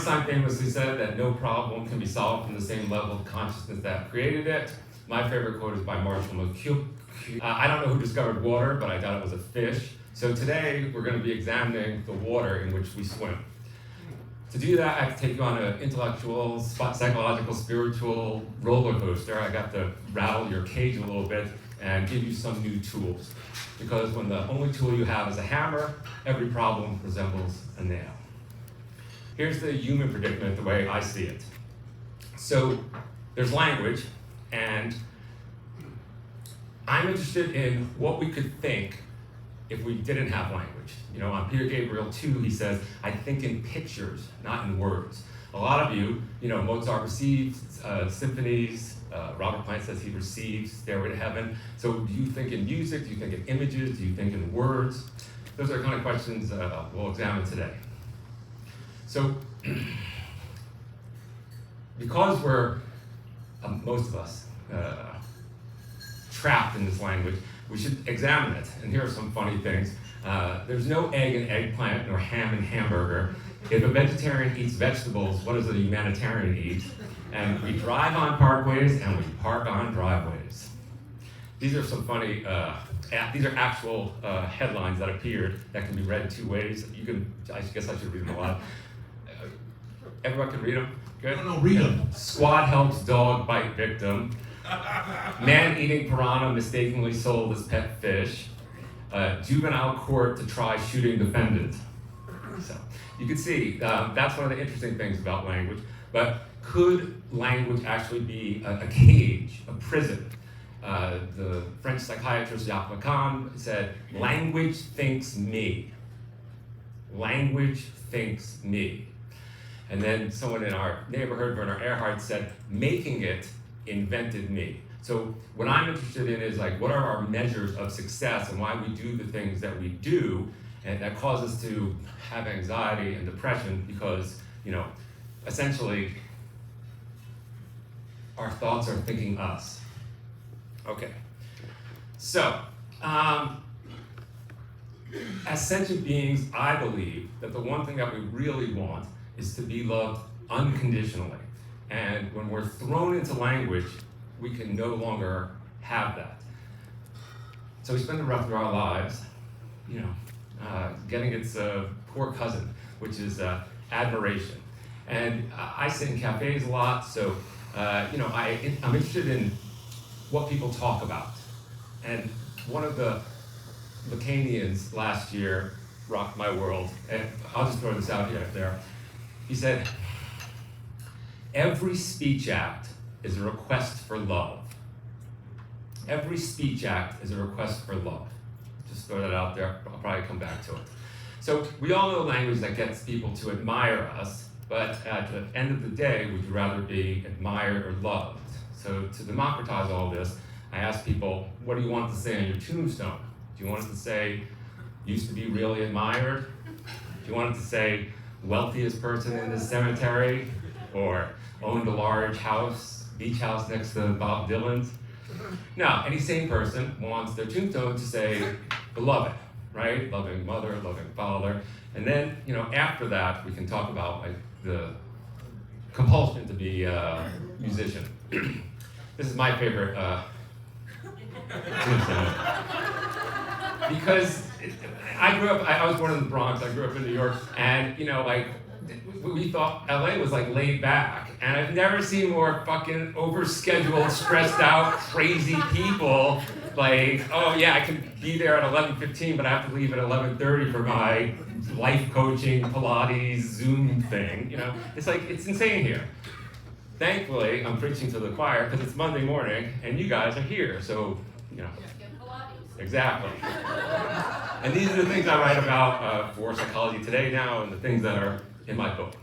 Einstein famously said that no problem can be solved from the same level of consciousness that created it. My favorite quote is by Marshall McLuhan. I don't know who discovered water, but I thought it was a fish. So today, we're going to be examining the water in which we swim. To do that, I have to take you on an intellectual, psychological, spiritual roller coaster. I got to rattle your cage a little bit and give you some new tools. Because when the only tool you have is a hammer, every problem resembles a nail. Here's the human predicament the way I see it. So there's language, and I'm interested in what we could think if we didn't have language. You know, on Peter Gabriel 2, he says, I think in pictures, not in words. A lot of you, Mozart received symphonies. Robert Plant says he received Stairway to Heaven. So do you think in music? Do you think in images? Do you think in words? Those are the kind of questions we'll examine today. So, because we're, most of us, trapped in this language, we should examine it. And here are some funny things. There's no egg in eggplant nor ham in hamburger. If a vegetarian eats vegetables, what does a humanitarian eat? And we drive on parkways and we park on driveways. These are some funny, these are actual headlines that appeared that can be read two ways. I guess I should read them a lot. Everyone can read them? Good? No, read them. Squad helps dog bite victim. Man eating piranha mistakenly sold as pet fish. Juvenile court to try shooting defendant. So you can see that's one of the interesting things about language. But could language actually be a cage, a prison? The French psychiatrist Jacques Lacan said, language thinks me. Language thinks me. And then someone in our neighborhood, Werner Erhard, said, making it invented me. So what I'm interested in is what are our measures of success and why we do the things that we do, and that cause us to have anxiety and depression because, essentially, our thoughts are thinking us. Okay. So, as sentient beings, I believe that the one thing that we really want is to be loved unconditionally. And when we're thrown into language, we can no longer have that. So we spend the rest of our lives, getting its poor cousin, which is admiration. And I sit in cafes a lot, so I'm interested in what people talk about. And one of the Lacanians last year rocked my world, and I'll just throw this out here there. He said, every speech act is a request for love. Every speech act is a request for love. Just throw that out there. I'll probably come back to it. So we all know language that gets people to admire us, but at the end of the day, would you rather be admired or loved? So to democratize all this, I asked people, what do you want to say on your tombstone? Do you want it to say, used to be really admired? Do you want it to say, wealthiest person in the cemetery? Or owned a large house, beach house next to Bob Dylan's? No, any sane person wants their tombstone to say, beloved, right? Loving mother, loving father. And then, after that, we can talk about the compulsion to be a musician. This is my favorite tombstone. Because I grew up, I was born in the Bronx, I grew up in New York, and we thought LA was laid back, and I've never seen more fucking overscheduled, stressed out, crazy people. Oh yeah, I can be there at 11:15, but I have to leave at 11:30 for my life coaching, Pilates, Zoom thing. It's insane here. Thankfully, I'm preaching to the choir because it's Monday morning, and you guys are here, so exactly. And these are the things I write about for Psychology Today now, and the things that are in my book.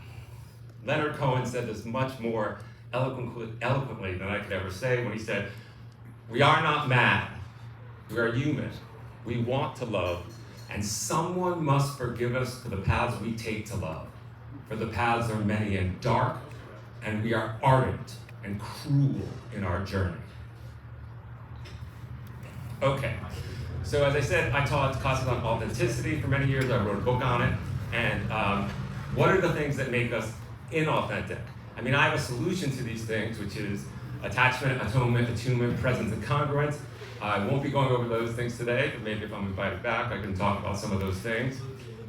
Leonard Cohen said this much more eloquently than I could ever say when he said, we are not mad, we are human. We want to love, and someone must forgive us for the paths we take to love. For the paths are many and dark, and we are ardent and cruel in our journey. Okay, so as I said, I taught classes on authenticity for many years. I wrote a book on it. And what are the things that make us inauthentic. I mean, I have a solution to these things, which is attachment, atonement, attunement, presence, and congruence. I won't be going over those things today, but maybe if I'm invited back, I can talk about some of those things.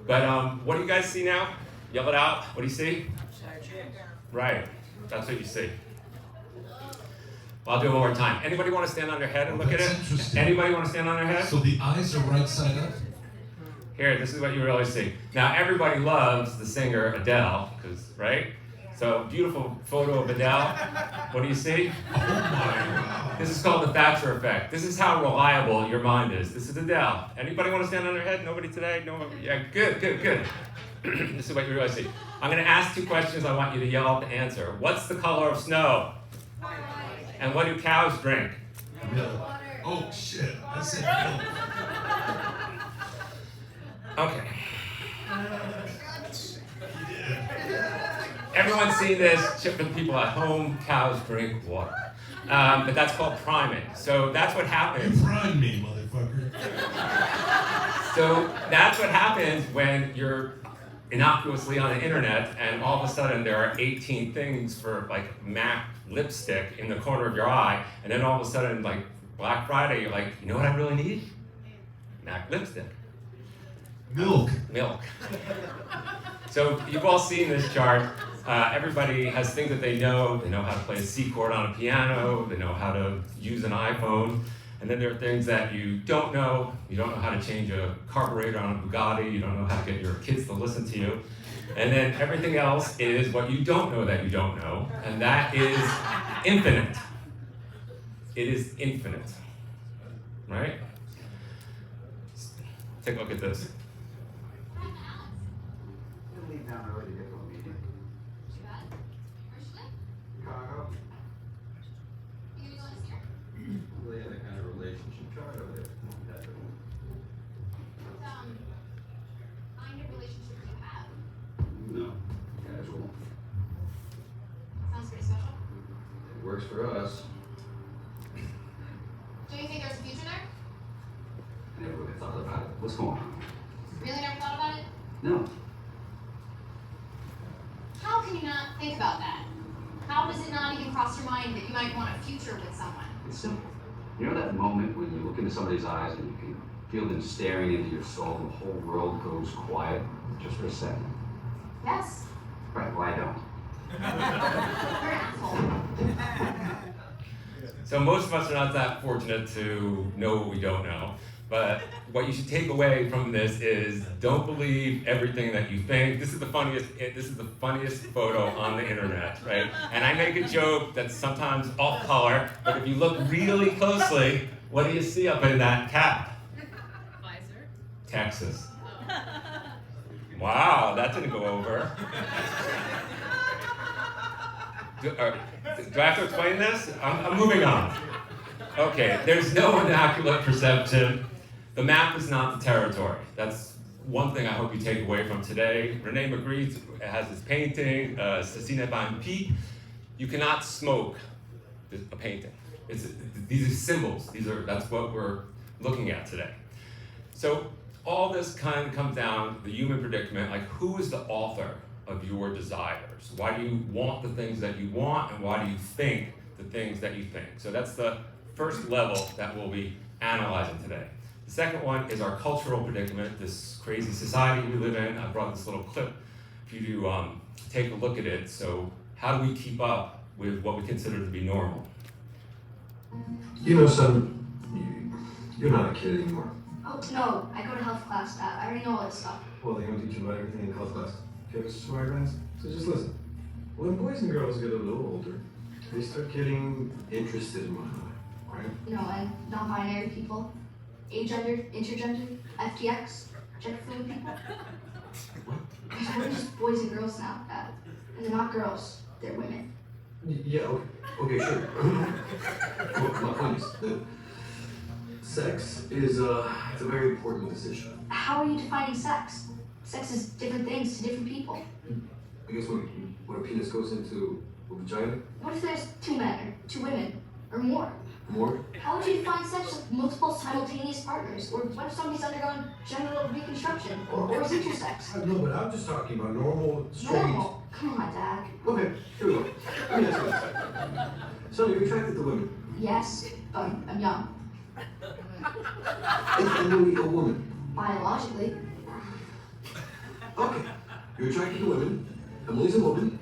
But what do you guys see now? Yell it out. What do you see? Right. That's what you see. I'll do it one more time. Anybody want to stand on their head and look at it? Anybody want to stand on their head? So the eyes are right side up? Here, this is what you really see. Now, everybody loves the singer Adele, right? So, beautiful photo of Adele. What do you see? Oh my wow. This is called the Thatcher effect. This is how reliable your mind is. This is Adele. Anybody want to stand on their head? Nobody today? No? Yeah, good. This is what you really see. I'm going to ask 2 questions. I want you to yell out the answer. What's the color of snow? White. And what do cows drink? Milk. Oh shit, I said milk. Okay. Everyone's seen this. Chipping people at home. Cows drink water. But that's called priming. So that's what happens. You prime me, motherfucker. So that's what happens when you're innocuously on the internet and all of a sudden there are 18 things for like MAC lipstick in the corner of your eye, and then all of a sudden like Black Friday you're like, you know what I really need? MAC lipstick. Milk. So you've all seen this chart. Everybody has things that they know. They know how to play a C chord on a piano. They know how to use an iPhone. And then there are things that you don't know. You don't know how to change a carburetor on a Bugatti. You don't know how to get your kids to listen to you. And then everything else is what you don't know that you don't know. And that is infinite. It is infinite. Right? Take a look at this. Leave down early to get to a meeting. Chicago. Really had a kind of relationship chart over there. Kind of relationship do you have? No, casual. Sounds pretty special. It works for us. Do you think there's a future there? I never really thought about it. What's going on? Really never thought about it? No. How can you not think about that? How does it not even cross your mind that you might want a future with someone? It's simple. You know that moment when you look into somebody's eyes and you can feel them staring into your soul and the whole world goes quiet just for a second? Yes. Right, well, I don't. You're an asshole. So most of us are not that fortunate to know what we don't know. But what you should take away from this is don't believe everything that you think. This is the funniest photo on the internet, right? And I make a joke that's sometimes off color, but if you look really closely, what do you see up in that cap? Pfizer. Texas. Wow, that didn't go over. Do I have to explain this? I'm moving on. Okay, there's no immaculate perception. The map is not the territory. That's one thing I hope you take away from today. Rene Magritte has this painting, Ceci Ban Pi. You cannot smoke a painting. These are symbols. That's what we're looking at today. So all this kind of comes down to the human predicament, like who is the author of your desires? Why do you want the things that you want, and why do you think the things that you think? So that's the first level that we'll be analyzing today. The second one is our cultural predicament, this crazy society we live in. I brought this little clip for you to take a look at it. So how do we keep up with what we consider to be normal? You know, son, you're not a kid anymore. Oh, no, I go to health class. I already know all this stuff. Well, they don't teach you about everything in health class. Okay, Mr. Smartgrass? So just listen. When boys and girls get a little older, they start getting interested in one another, right? You know, and non-binary people, agender, intergender, FTX, gender fluid people. Because we're just boys and girls now, and they're not girls, they're women. Yeah, okay, sure. Well, my point is that sex is it's a very important decision. How are you defining sex? Sex is different things to different people. I guess when a penis goes into a vagina, What if there's 2 men, or 2 women, or more? more, How would you define sex with multiple simultaneous partners? Or what if somebody's undergone genital reconstruction, or is intersex? No, but I'm just talking about normal, straight. Normal. Come on, Dad. Okay, here we go. Let me ask you this. So you're attracted to women. Yes, but I'm young. Is Emily a woman? Biologically. Okay. You're attracted to women. Emily's a woman.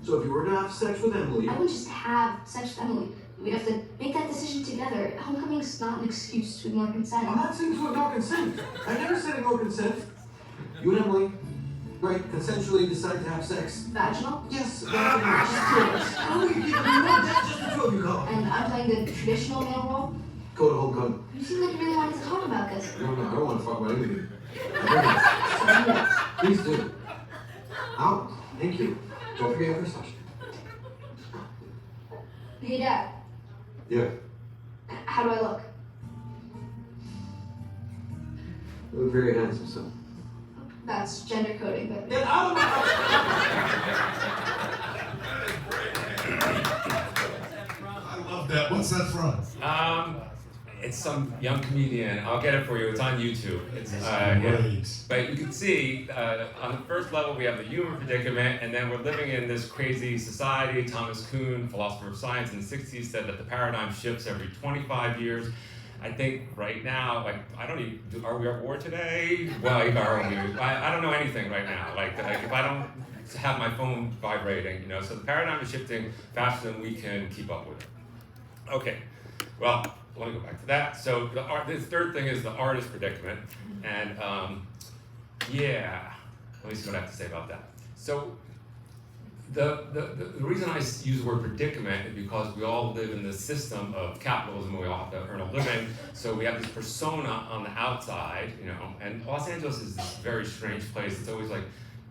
So if you were to have sex with Emily, I wouldn't just have sex with Emily. We'd have to make that decision together. Homecoming's not an excuse to ignore consent. I'm not saying to ignore consent. I never said ignore consent. You and Emily, right, consensually decide to have sex. Vaginal? Yes. Just two of us. How do you keep it remote? That's just the two of you go. And I'm playing the traditional male role. Go to homecoming. You seem like you really wanted to talk about this. No, I don't want to talk about anything. Please do. Out. Thank you. Don't forget your first touch. Hey, Dad. Yeah. How do I look? You look very handsome, son. That's gender coding, but Get out of my house! I love that. What's that from? It's some young comedian. I'll get it for you. It's on YouTube. It's yeah. Great. But you can see on the first level we have the human predicament, and then we're living in this crazy society. Thomas Kuhn, philosopher of science in the 60s, said that the paradigm shifts every 25 years. I think right now, like, I don't even, are we at war today? Well, are we? I don't know anything right now. Like if I don't have my phone vibrating, so the paradigm is shifting faster than we can keep up with it. Okay, well, let me go back to that. So the third thing is the artist predicament. And yeah, let me see what I have to say about that. So the reason I use the word predicament is because we all live in this system of capitalism. We all have to earn a living. So we have this persona on the outside, and Los Angeles is this very strange place. It's always like,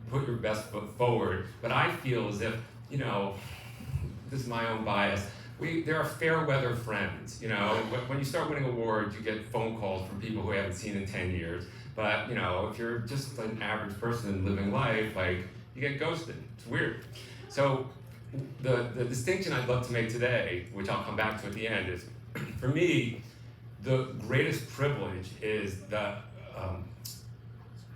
put your best foot forward. But I feel as if, this is my own bias, there are fair weather friends, when you start winning awards, you get phone calls from people who you haven't seen in 10 years. But, if you're just an average person living life, like, you get ghosted. It's weird. So the distinction I'd love to make today, which I'll come back to at the end, is for me, the greatest privilege is the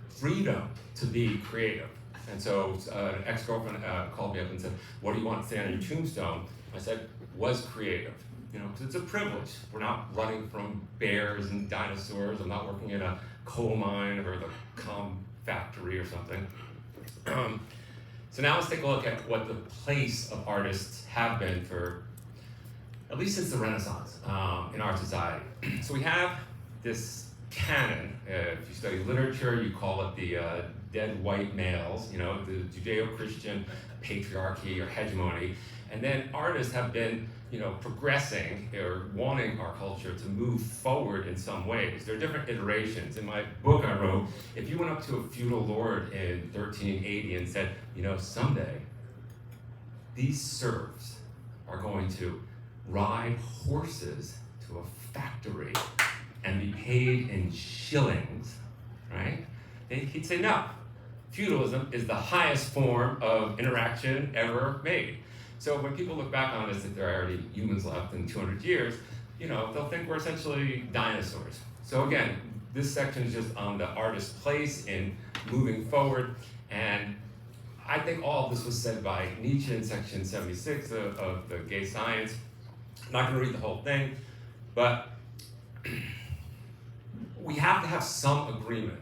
freedom to be creative. And so an ex-girlfriend called me up and said, what do you want to say on your tombstone? I said, was creative. Because it's a privilege. We're not running from bears and dinosaurs. I'm not working in a coal mine or the com factory or something. So now let's take a look at what the place of artists have been for, at least since the Renaissance, in our society. So we have this canon. If you study literature, you call it the dead white males, the Judeo-Christian patriarchy or hegemony. And then artists have been, progressing or wanting our culture to move forward in some ways. There are different iterations. In my book I wrote, if you went up to a feudal lord in 1380 and said, someday these serfs are going to ride horses to a factory and be paid in shillings, right? He'd say, no. Feudalism is the highest form of interaction ever made. So when people look back on us, if there are already humans left in 200 years, they'll think we're essentially dinosaurs. So again, this section is just on the artist's place in moving forward. And I think all of this was said by Nietzsche in section 76 of the Gay Science. I'm not going to read the whole thing, but we have to have some agreement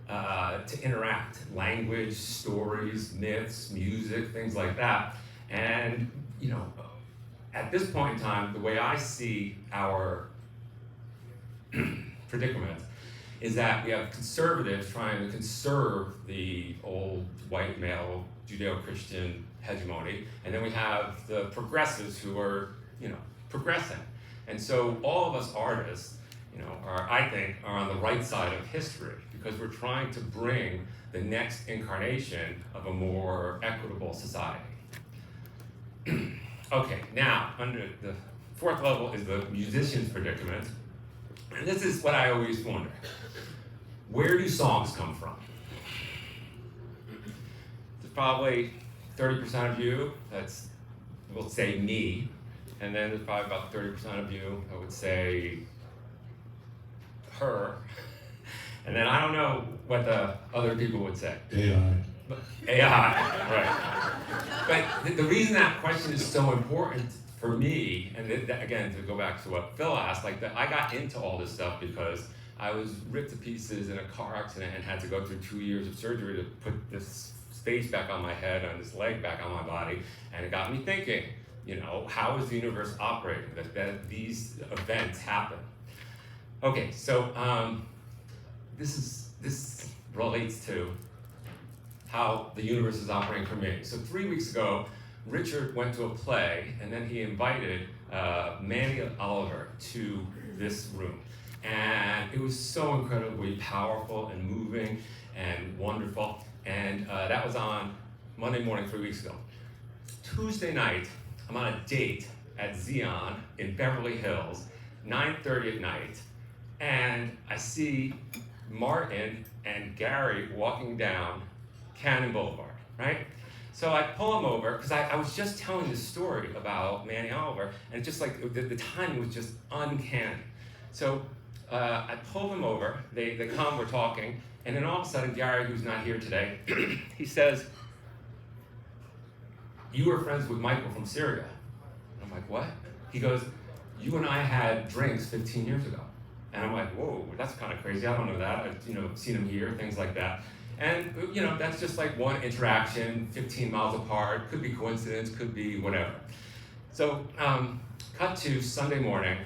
to interact. Language, stories, myths, music, things like that. And, at this point in time, the way I see our predicament is that we have conservatives trying to conserve the old white male Judeo-Christian hegemony, and then we have the progressives who are, progressing. And so all of us artists, I think, are on the right side of history because we're trying to bring the next incarnation of a more equitable society. Okay, now, under the fourth level is the musician's predicament. And this is what I always wonder. Where do songs come from? There's probably 30% of you that's, will say me. And then there's probably about 30% of you that would say her. And then I don't know what the other people would say. AI. AI, right. But the reason that question is so important for me, and again, to go back to what Phil asked, like I got into all this stuff because I was ripped to pieces in a car accident and had to go through 2 years of surgery to put this face back on my head and this leg back on my body, and it got me thinking, how is the universe operating, that these events happen? Okay, so this relates to how the universe is operating for me. So 3 weeks ago, Richard went to a play, and then he invited Manny Oliver to this room. And it was so incredibly powerful and moving and wonderful. And that was on Monday morning 3 weeks ago. Tuesday night, I'm on a date at Xeon in Beverly Hills, 9:30 at night, and I see Martin and Gary walking down Cannon Boulevard, right? So I pull him over, because I was just telling this story about Manny Oliver, and just like the timing was just uncanny. So I pull them over, they come, we're talking, and then all of a sudden Gary, who's not here today, he says, "You were friends with Michael from Syria." And I'm like, "What?" He goes, "You and I had drinks 15 years ago." And I'm like, "Whoa, that's kind of crazy. I don't know that. I've seen him here, things like that." And that's just like one interaction, 15 miles apart. Could be coincidence, could be whatever. So cut to Sunday morning.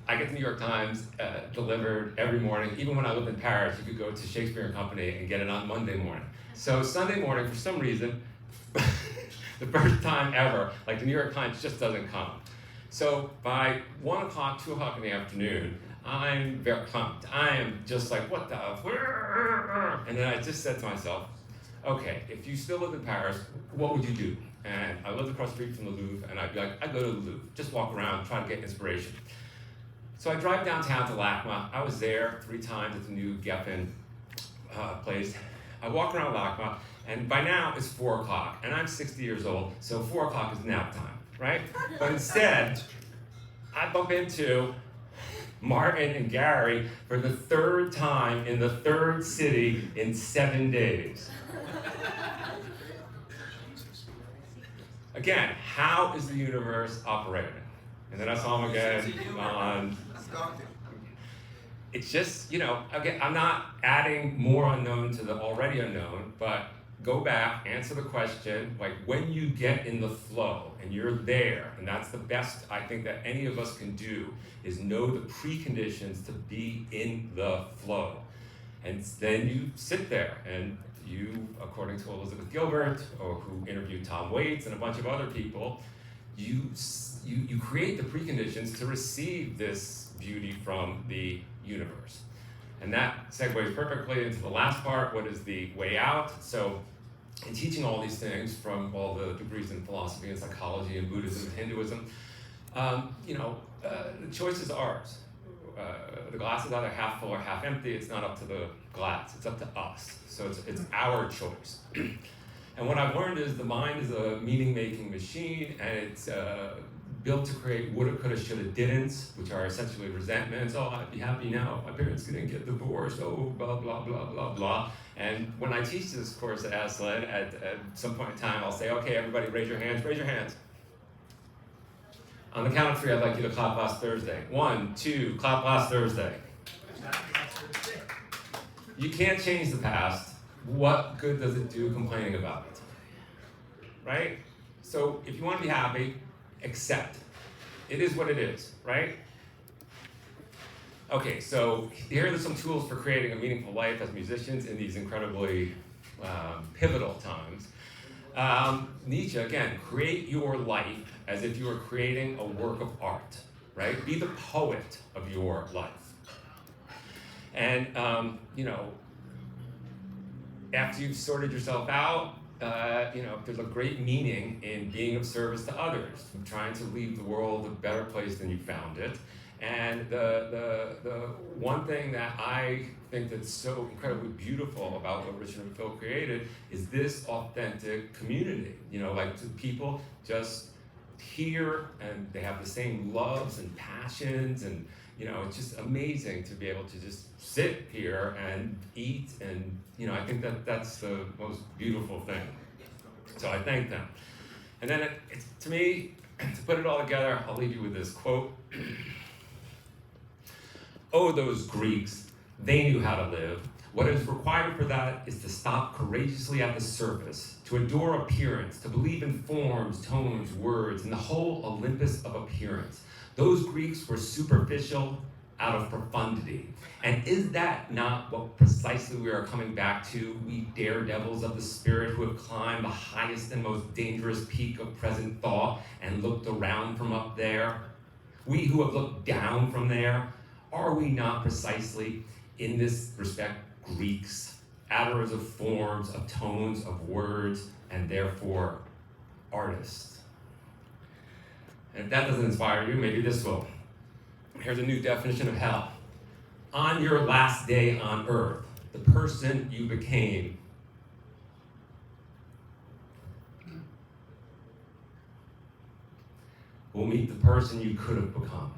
I get the New York Times delivered every morning. Even when I lived in Paris, you could go to Shakespeare and Company and get it on Monday morning. So Sunday morning, for some reason, the first time ever, like the New York Times just doesn't come. So by 1 o'clock, 2 o'clock in the afternoon, I'm very pumped. I am just like, what the? And then I just said to myself, okay, if you still live in Paris, what would you do? And I lived across the street from the Louvre, and I'd be like, I'd go to the Louvre, just walk around, try to get inspiration. So I drive downtown to LACMA. I was there 3 times at the new Geffen place. I walk around LACMA, and by now it's 4 o'clock, and I'm 60 years old, so 4 o'clock is nap time, right? But instead, I bump into Martin and Gary for the 3rd time in the 3rd city in 7 days. Again, how is the universe operating? And then I saw him again on... It's just, again, I'm not adding more unknown to the already unknown, but go back, answer the question, like when you get in the flow and you're there, and that's the best I think that any of us can do, is know the preconditions to be in the flow. And then you sit there and you, according to Elizabeth Gilbert, or who interviewed Tom Waits and a bunch of other people, you create the preconditions to receive this beauty from the universe. And that segues perfectly into the last part, what is the way out? So in teaching all these things from all the degrees in philosophy and psychology and Buddhism and Hinduism, the choice is ours. The glass is either half full or half empty. It's not up to the glass, it's up to us. So it's our choice. And what I've learned is the mind is a meaning-making machine, and it's built to create woulda, coulda, shoulda, didn'ts, which are essentially resentments. Oh, I'd be happy now if my parents didn't get divorced. Oh, blah, blah, blah, blah, blah. And when I teach this course at Aslan, at some point in time, I'll say, okay, everybody raise your hands, raise your hands. On the count of 3, I'd like you to clap last Thursday. 1, 2, clap last Thursday. You can't change the past. What good does it do complaining about it? Right? So if you want to be happy, accept. It is what it is, right? Okay, so here are some tools for creating a meaningful life as musicians in these incredibly pivotal times. Nietzsche, again, create your life as if you were creating a work of art, right? Be the poet of your life. And, after you've sorted yourself out, there's a great meaning in being of service to others, trying to leave the world a better place than you found it. And the one thing that I think that's so incredibly beautiful about what Richard and Phil created is this authentic community. People just here, and they have the same loves and passions, and it's just amazing to be able to just sit here and eat, and I think that's the most beautiful thing. So I thank them. And then to me, to put it all together, I'll leave you with this quote. Oh, those Greeks, they knew how to live. What is required for that is to stop courageously at the surface, to adore appearance, to believe in forms, tones, words, and the whole Olympus of appearance. Those Greeks were superficial out of profundity. And is that not what precisely we are coming back to, we daredevils of the spirit who have climbed the highest and most dangerous peak of present thought and looked around from up there? We who have looked down from there, are we not precisely, in this respect, Greeks, adorers of forms, of tones, of words, and therefore artists? And if that doesn't inspire you, maybe this will. Here's a new definition of hell. On your last day on earth, the person you became will meet the person you could have become.